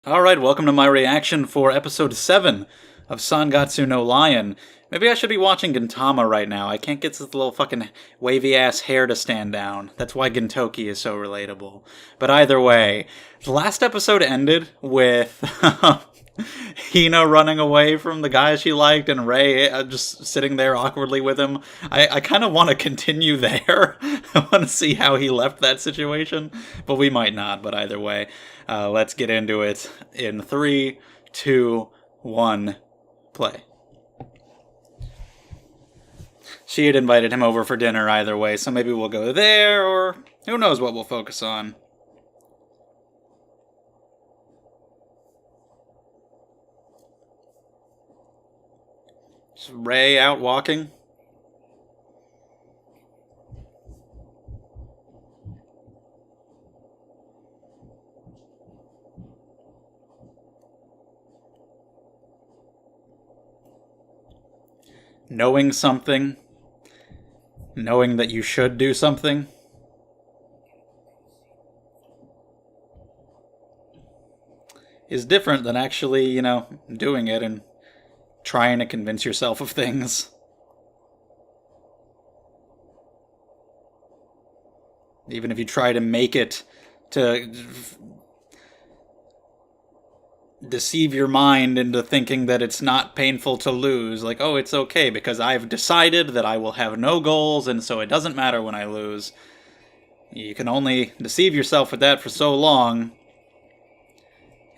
Alright, welcome to my reaction for episode 7 of Sangatsu no Lion. Maybe I should be watching Gintama right now. I can't get this little fucking wavy ass hair to stand down. That's why Gintoki is so relatable. But either way, the last episode ended with Hina running away from the guy she liked and Rei just sitting there awkwardly with him. I kind of want to continue there. I want to see how he left that situation, but we might not. But either way, let's get into it in 3, 2, 1, play. She had invited him over for dinner either way, so maybe we'll go there, or who knows what we'll focus on. Is Rei out walking? Knowing something, knowing that you should do something, is different than actually, doing it and trying to convince yourself of things. Even if you try to make it to deceive your mind into thinking that it's not painful to lose. Like, oh, it's okay because I've decided that I will have no goals and so it doesn't matter when I lose. You can only deceive yourself with that for so long.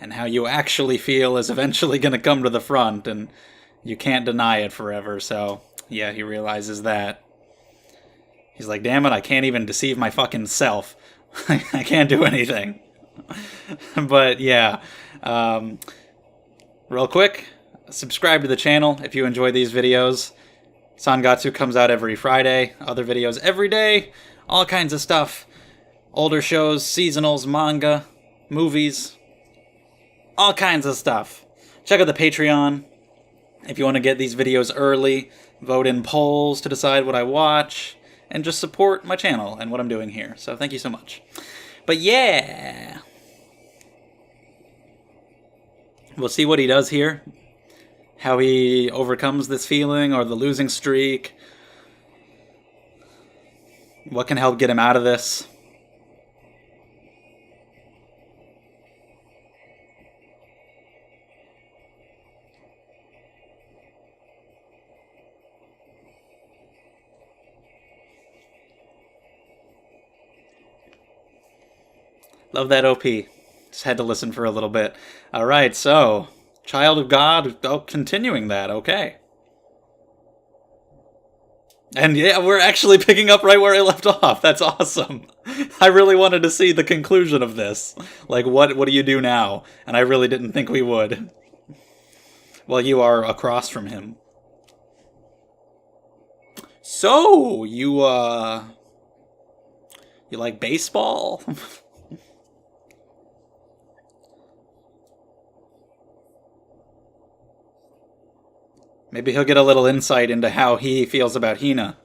And how you actually feel is eventually going to come to the front, and you can't deny it forever. So, yeah, he realizes that. He's like, damn it, I can't even deceive my fucking self. I can't do anything. But, yeah. Real quick, subscribe to the channel if you enjoy these videos. Sangatsu comes out every Friday. Other videos every day. All kinds of stuff. Older shows, seasonals, manga, movies. All kinds of stuff. Check out the Patreon if you want to get these videos early. Vote in polls to decide what I watch. And just support my channel and what I'm doing here. So thank you so much. But yeah. We'll see what he does here. How he overcomes this feeling or the losing streak. What can help get him out of this. Love that OP. Just had to listen for a little bit. Alright, so, Child of God, continuing that, okay. And yeah, we're actually picking up right where I left off. That's awesome. I really wanted to see the conclusion of this. Like, what do you do now? And I really didn't think we would. Well, you are across from him. So, you like baseball? Maybe he'll get a little insight into how he feels about Hina.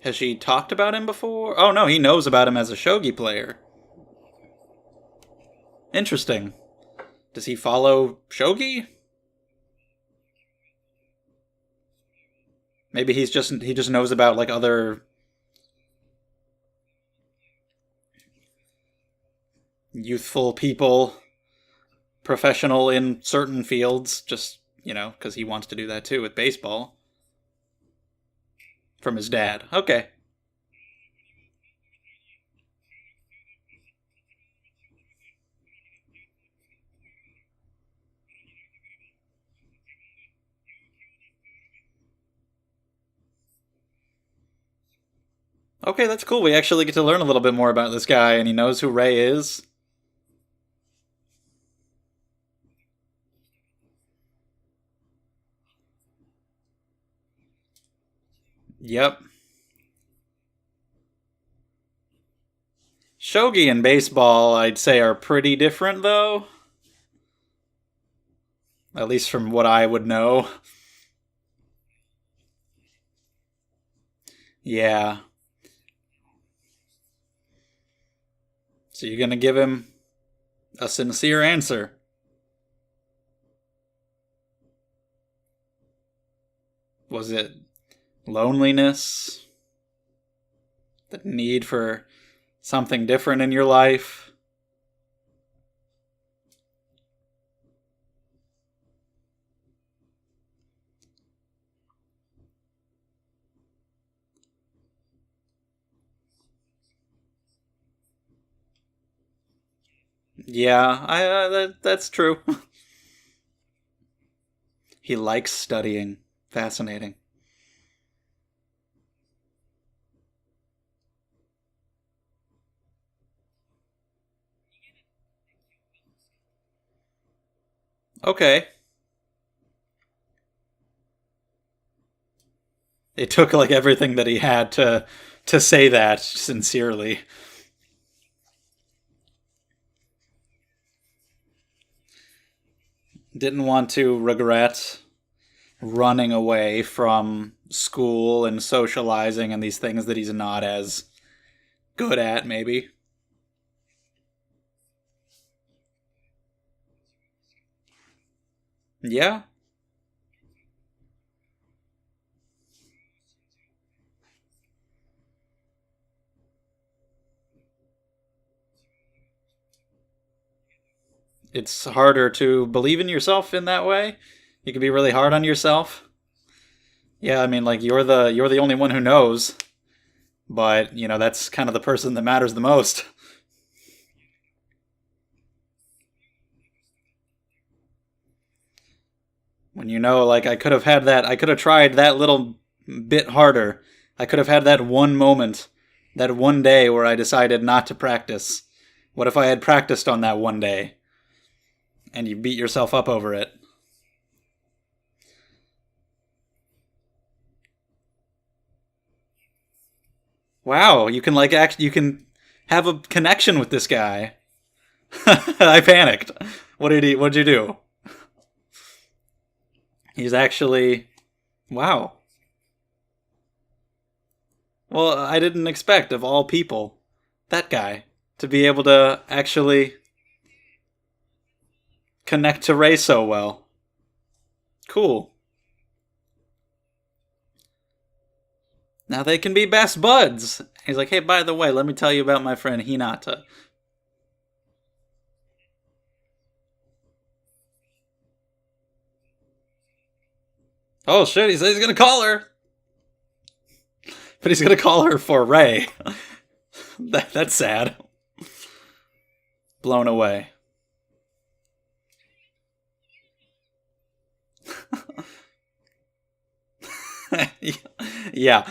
Has she talked about him before? Oh no, he knows about him as a shogi player. Interesting. Does he follow shogi? Maybe he just knows about like other youthful people, professional in certain fields, just, because he wants to do that too with baseball. From his dad. Okay. Okay, that's cool. We actually get to learn a little bit more about this guy, and he knows who Rei is. Yep. Shogi and baseball, I'd say, are pretty different, though. At least from what I would know. Yeah. So you're gonna give him a sincere answer. Was it loneliness? The need for something different in your life? Yeah, that's true. He likes studying. Fascinating. Okay. It took like everything that he had to say that sincerely. Didn't want to regret running away from school and socializing and these things that he's not as good at, maybe. Yeah, it's harder to believe in yourself in that way. You can be really hard on yourself. Yeah, I mean, like you're the only one who knows, but that's kind of the person that matters the most. When like I could have tried that little bit harder. I could have had that one moment, that one day where I decided not to practice. What if I had practiced on that one day and you beat yourself up over it? Wow, you can you can have a connection with this guy. I panicked. What'd you do? He's actually wow. Well, I didn't expect of all people that guy to be able to actually connect to Ray so well. Cool. Now they can be best buds. He's like, hey, by the way, let me tell you about my friend Hinata. Oh shit, he says he's gonna call her. But he's gonna call her for Ray. That's sad. Blown away. Yeah.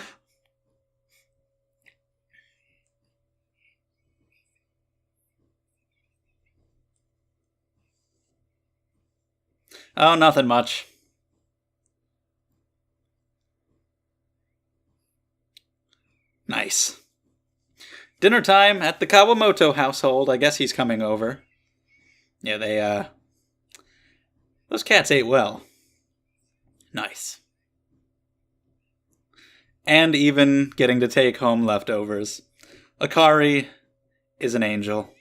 Oh, nothing much. Nice. Dinner time at the Kawamoto household. I guess he's coming over. Yeah, those cats ate well. Nice. And even getting to take home leftovers. Akari is an angel.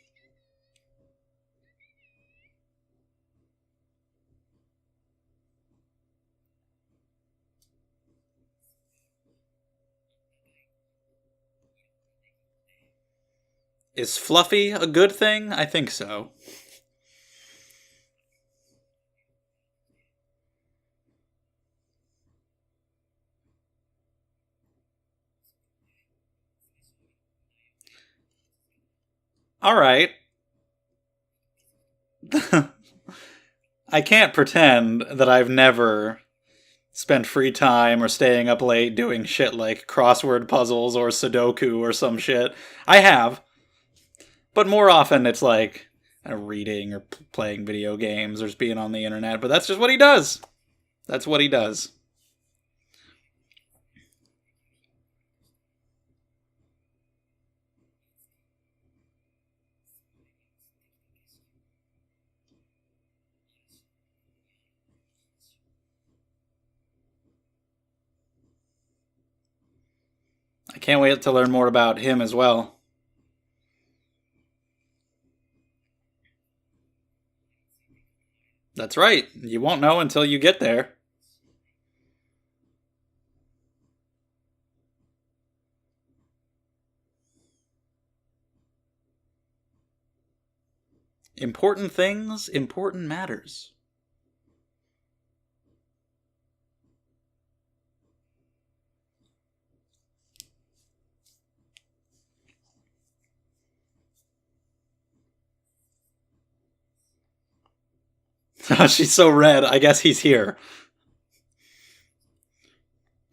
Is Fluffy a good thing? I think so. Alright. I can't pretend that I've never spent free time or staying up late doing shit like crossword puzzles or Sudoku or some shit. I have, but more often it's like reading or playing video games or just being on the internet. But that's just what he does. That's what he does. I can't wait to learn more about him as well. That's right. You won't know until you get there. Important things, important matters. She's so red. I guess he's here.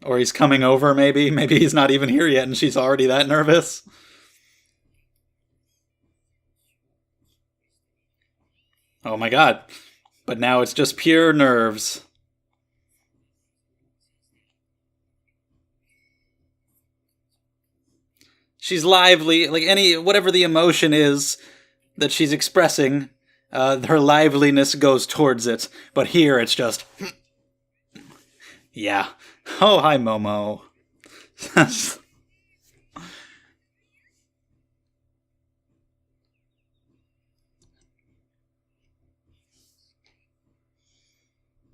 Or he's coming over, maybe. Maybe he's not even here yet and she's already that nervous. Oh my god. But now it's just pure nerves. She's lively, like whatever the emotion is that she's expressing, her liveliness goes towards it. But here it's just, yeah. Oh, hi, Momo.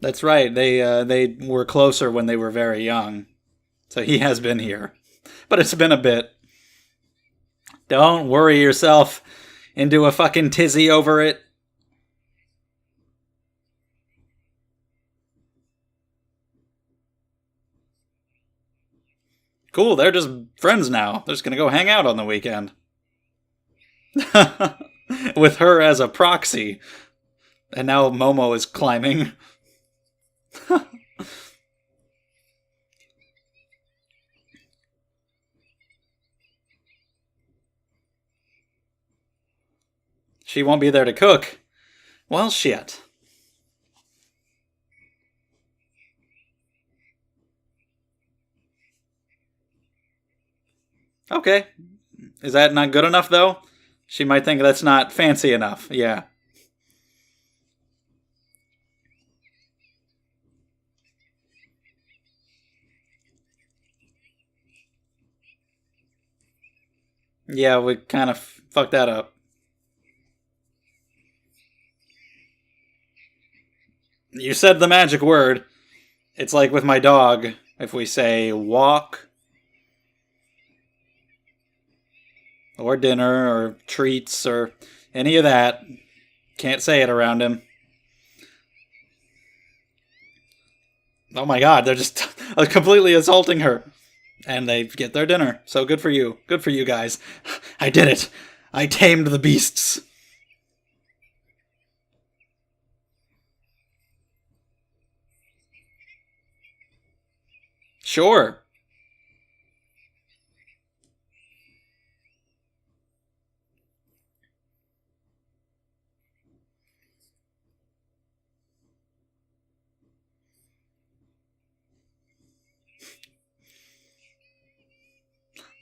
That's right. They were closer when they were very young, so he has been here, but it's been a bit. Don't worry yourself into a fucking tizzy over it. Cool, they're just friends now. They're just gonna go hang out on the weekend. With her as a proxy. And now Momo is climbing. She won't be there to cook. Well, shit. Okay. Is that not good enough, though? She might think that's not fancy enough. Yeah. Yeah, we kind of fucked that up. You said the magic word. It's like with my dog. If we say walk, or dinner, or treats, or any of that, can't say it around him. Oh my god, they're just completely assaulting her. And they get their dinner. So good for you. Good for you guys. I did it. I tamed the beasts. Sure.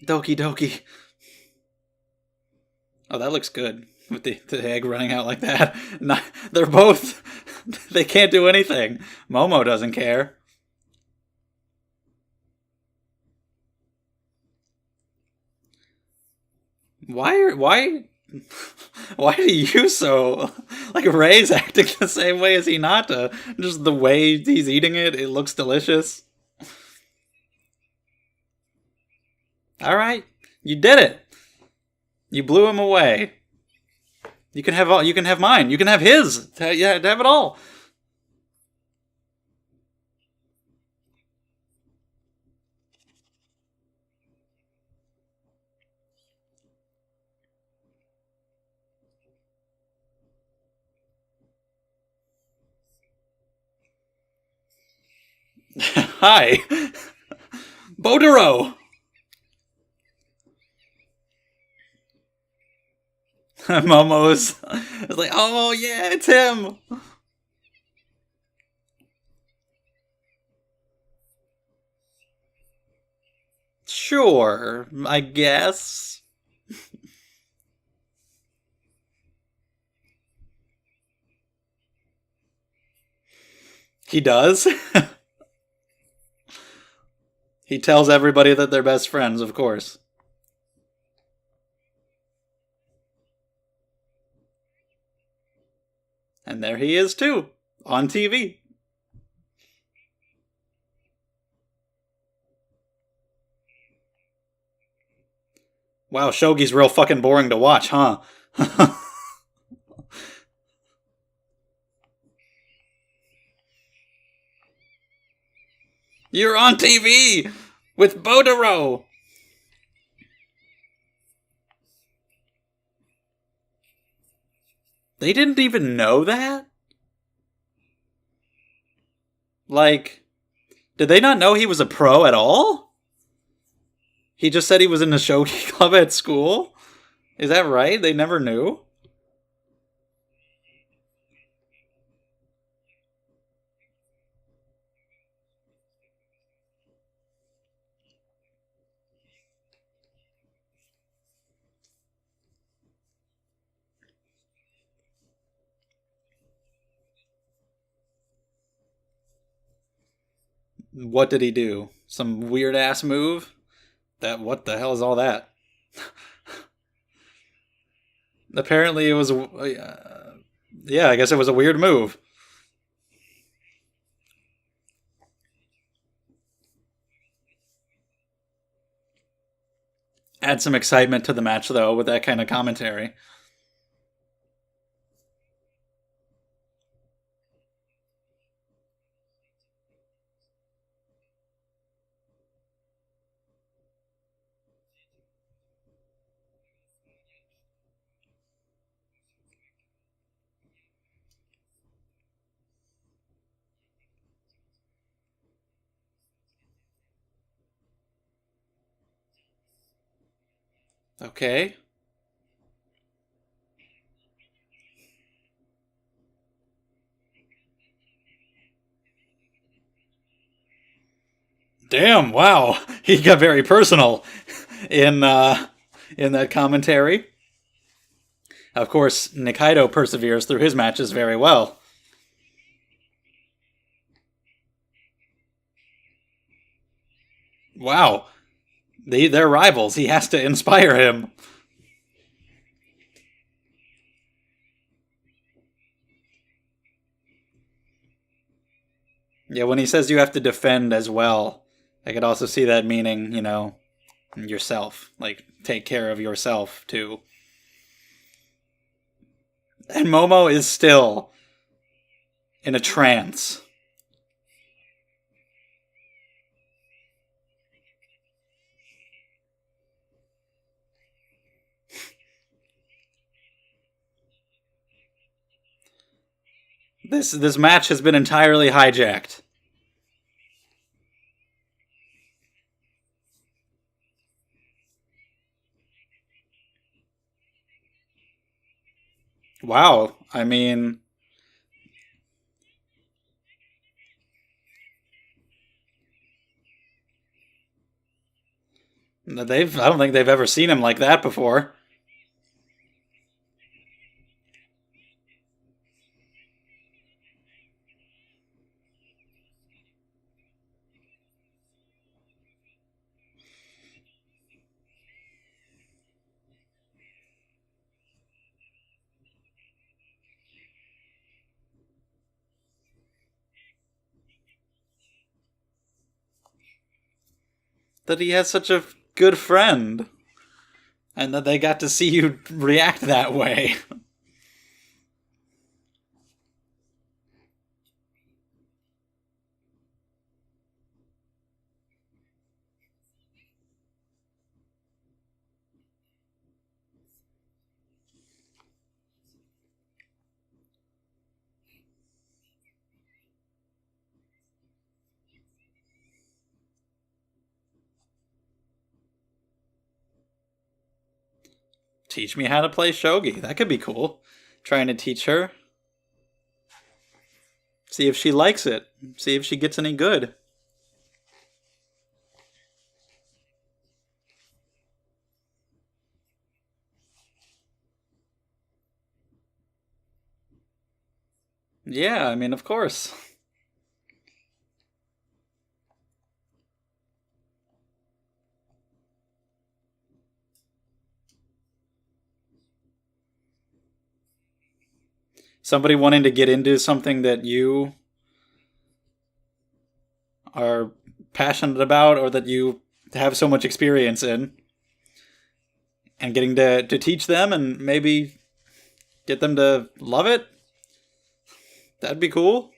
Doki doki. Oh, that looks good. With the egg running out like that. Not, they're both... They can't do anything. Momo doesn't care. Why why are you so like Ray's acting the same way as Hinata? Just the way he's eating it, it looks delicious. All right, you did it. You blew him away. You can have all. You can have mine. You can have his. Yeah, have it all. Hi, Bodoro. Momo's like, oh yeah, it's him. Sure, I guess. He does. He tells everybody that they're best friends, of course. And there he is, too. On TV. Wow, Shogi's real fucking boring to watch, huh? You're on TV with Bodoro. They didn't even know that? Like, did they not know he was a pro at all? He just said he was in the Shogi club at school? Is that right? They never knew? What did he do? Some weird ass move? What the hell is all that? Apparently it was yeah, I guess it was a weird move. Add some excitement to the match though with that kind of commentary. Okay. Damn, wow. He got very personal in that commentary. Of course, Nikaido perseveres through his matches very well. Wow. They're rivals. He has to inspire him. Yeah, when he says you have to defend as well, I could also see that meaning, yourself. Like, take care of yourself, too. And Momo is still in a trance. This match has been entirely hijacked. Wow. I mean, I don't think they've ever seen him like that before. That he has such a good friend. And that they got to see you react that way. Teach me how to play shogi. That could be cool. Trying to teach her. See if she likes it. See if she gets any good. Yeah, I mean, of course. Somebody wanting to get into something that you are passionate about or that you have so much experience in, and getting to teach them and maybe get them to love it. That'd be cool.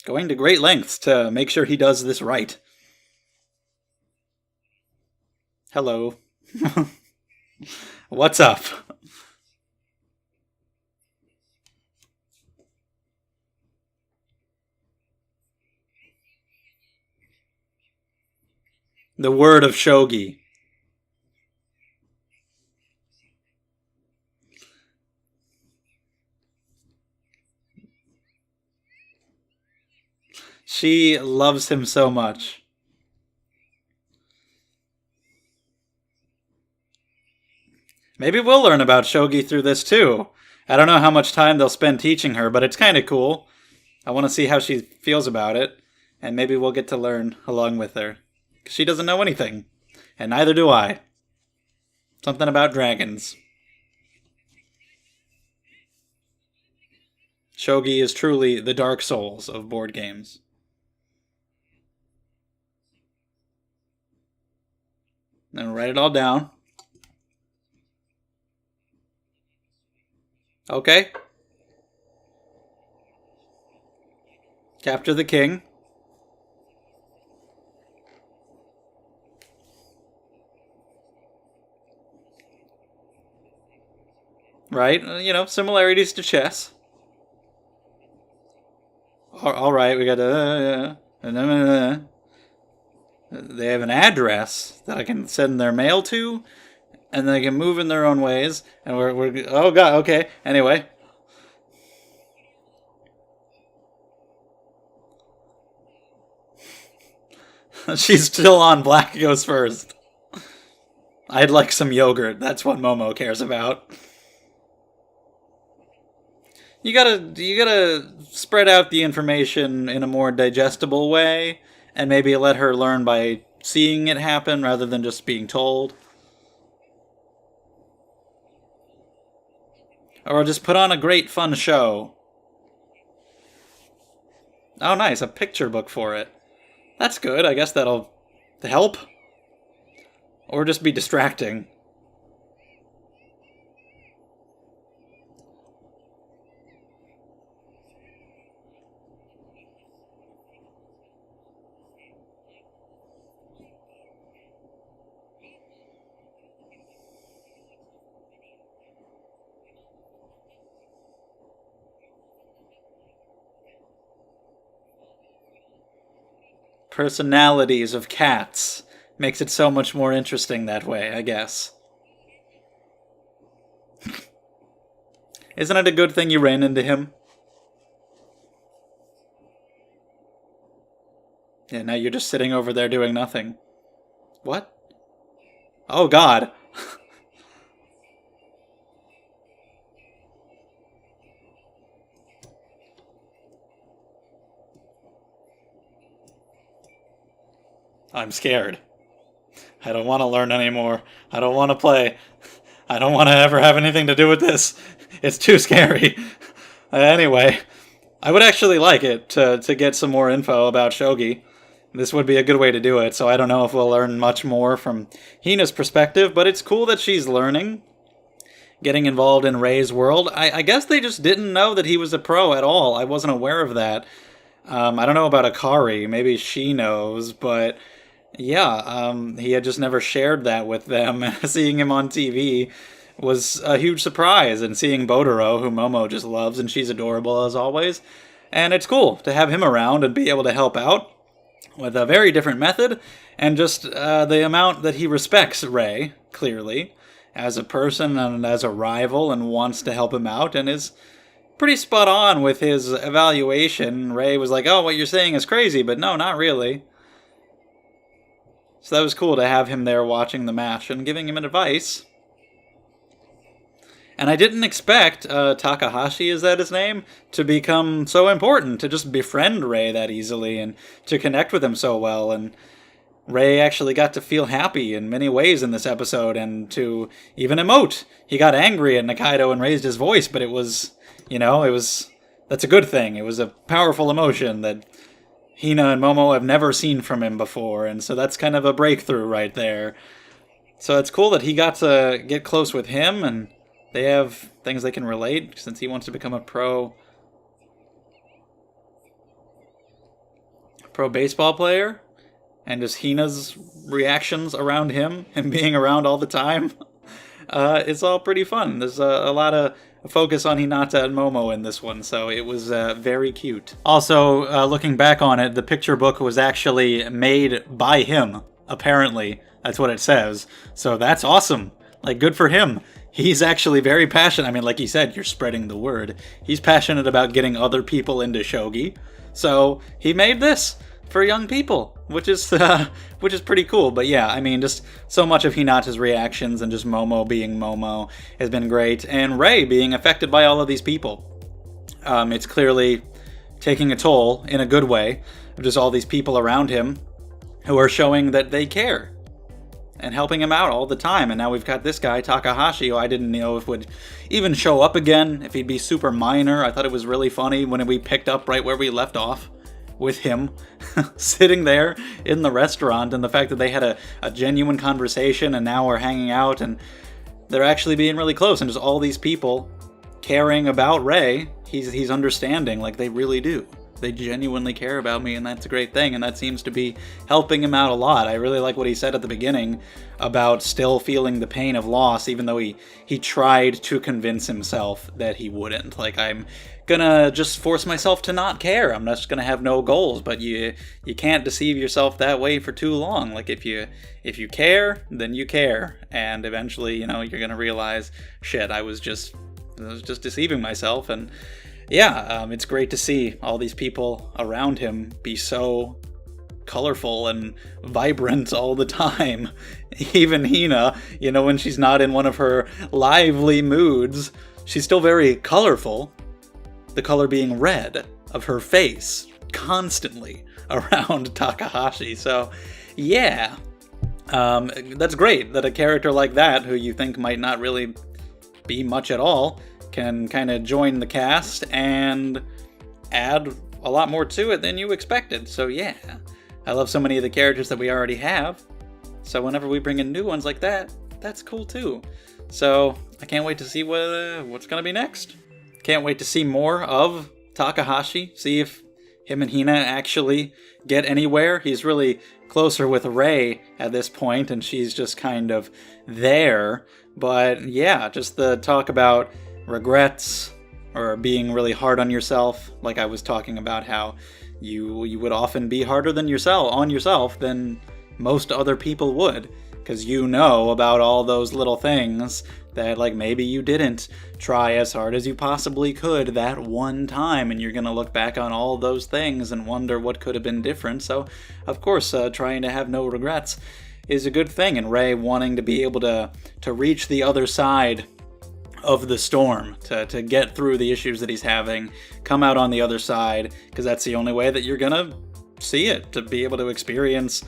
Going to great lengths to make sure he does this right. Hello. What's up? The word of Shogi. She loves him so much. Maybe we'll learn about Shogi through this too. I don't know how much time they'll spend teaching her, but it's kind of cool. I want to see how she feels about it, and maybe we'll get to learn along with her. 'Cause she doesn't know anything, and neither do I. Something about dragons. Shogi is truly the Dark Souls of board games. And write it all down. Okay. Capture the king. Right? Similarities to chess. All right, we got they have an address that I can send their mail to, and they can move in their own ways. And we're oh god, okay. Anyway, she's still on. Black goes first. I'd like some yogurt. That's what Momo cares about. You gotta spread out the information in a more digestible way, and maybe let her learn by seeing it happen rather than just being told. Or just put on a great fun show. Oh nice, a picture book for it. That's good, I guess that'll help. Or just be distracting. Personalities of cats. Makes it so much more interesting that way, I guess. Isn't it a good thing you ran into him? Yeah, now you're just sitting over there doing nothing. What? Oh god. I'm scared. I don't want to learn anymore. I don't want to play. I don't want to ever have anything to do with this. It's too scary. Anyway, I would actually like it to get some more info about Shogi. This would be a good way to do it, so I don't know if we'll learn much more from Hina's perspective, but it's cool that she's learning, getting involved in Rei's world. I guess they just didn't know that he was a pro at all. I wasn't aware of that. I don't know about Akari. Maybe she knows, but yeah, he had just never shared that with them. Seeing him on TV was a huge surprise, and seeing Botaro, who Momo just loves, and she's adorable as always. And it's cool to have him around and be able to help out with a very different method, and just the amount that he respects Rei, clearly, as a person and as a rival, and wants to help him out, and is pretty spot on with his evaluation. Rei was like, oh, what you're saying is crazy, but no, not really. So that was cool to have him there watching the match and giving him advice. And I didn't expect Takahashi, is that his name, to become so important, to just befriend Rei that easily and to connect with him so well. And Rei actually got to feel happy in many ways in this episode and to even emote. He got angry at Nikaido and raised his voice, but it was, that's a good thing. It was a powerful emotion that Hina and Momo have never seen from him before, and so that's kind of a breakthrough right there. So it's cool that he got to get close with him, and they have things they can relate, since he wants to become a pro baseball player. And just Hina's reactions around him being around all the time. It's all pretty fun. There's a lot of focus on Hinata and Momo in this one, so it was very cute. Also, looking back on it, the picture book was actually made by him, apparently. That's what it says. So that's awesome. Like, good for him. He's actually very passionate. I mean, like he said, you're spreading the word. He's passionate about getting other people into shogi. So he made this for young people, which is pretty cool. But yeah, I mean, just so much of Hinata's reactions and just Momo being Momo has been great, and Rei being affected by all of these people. It's clearly taking a toll in a good way of just all these people around him who are showing that they care and helping him out all the time. And now we've got this guy, Takahashi, who I didn't know if would even show up again, if he'd be super minor. I thought it was really funny when we picked up right where we left off with him sitting there in the restaurant, and the fact that they had a genuine conversation and now are hanging out and they're actually being really close, and just all these people caring about Rei. He's understanding, like, they really do. They genuinely care about me, and that's a great thing, and that seems to be helping him out a lot. I really like what he said at the beginning about still feeling the pain of loss, even though he tried to convince himself that he wouldn't. Like, I'm gonna just force myself to not care. I'm just gonna have no goals, but you can't deceive yourself that way for too long. Like, if you care, then you care, and eventually, you're gonna realize, shit, I was just deceiving myself. And yeah, it's great to see all these people around him be so colorful and vibrant all the time. Even Hina, when she's not in one of her lively moods, she's still very colorful. The color being red of her face constantly around Takahashi. So, yeah, that's great that a character like that, who you think might not really be much at all, can kind of join the cast and add a lot more to it than you expected. So yeah, I love so many of the characters that we already have. So whenever we bring in new ones like that, that's cool too. So I can't wait to see what's going to be next. Can't wait to see more of Takahashi, see if him and Hina actually get anywhere. He's really closer with Rei at this point, and she's just kind of there. But yeah, just the talk about regrets or being really hard on yourself, like I was talking about how you would often be harder on yourself than most other people would, because about all those little things that, like, maybe you didn't try as hard as you possibly could that one time, and you're gonna look back on all those things and wonder what could have been different. So of course, trying to have no regrets is a good thing, and Rei wanting to be able to reach the other side of the storm, to get through the issues that he's having, come out on the other side, because that's the only way that you're gonna see it, to be able to experience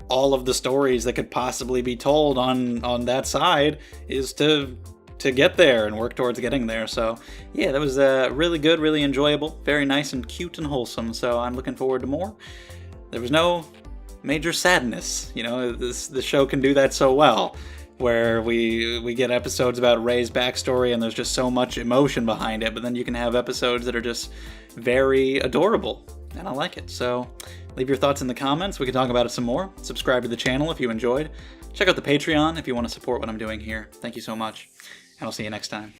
all of the stories that could possibly be told on that side, is to get there and work towards getting there. So yeah, that was really good, really enjoyable, very nice and cute and wholesome. So I'm looking forward to more. There was no major sadness. The show can do that so well, where we get episodes about Rei's backstory and there's just so much emotion behind it, but then you can have episodes that are just very adorable, and I like it. So leave your thoughts in the comments. We can talk about it some more. Subscribe to the channel if you enjoyed. Check out the Patreon if you want to support what I'm doing here. Thank you so much, and I'll see you next time.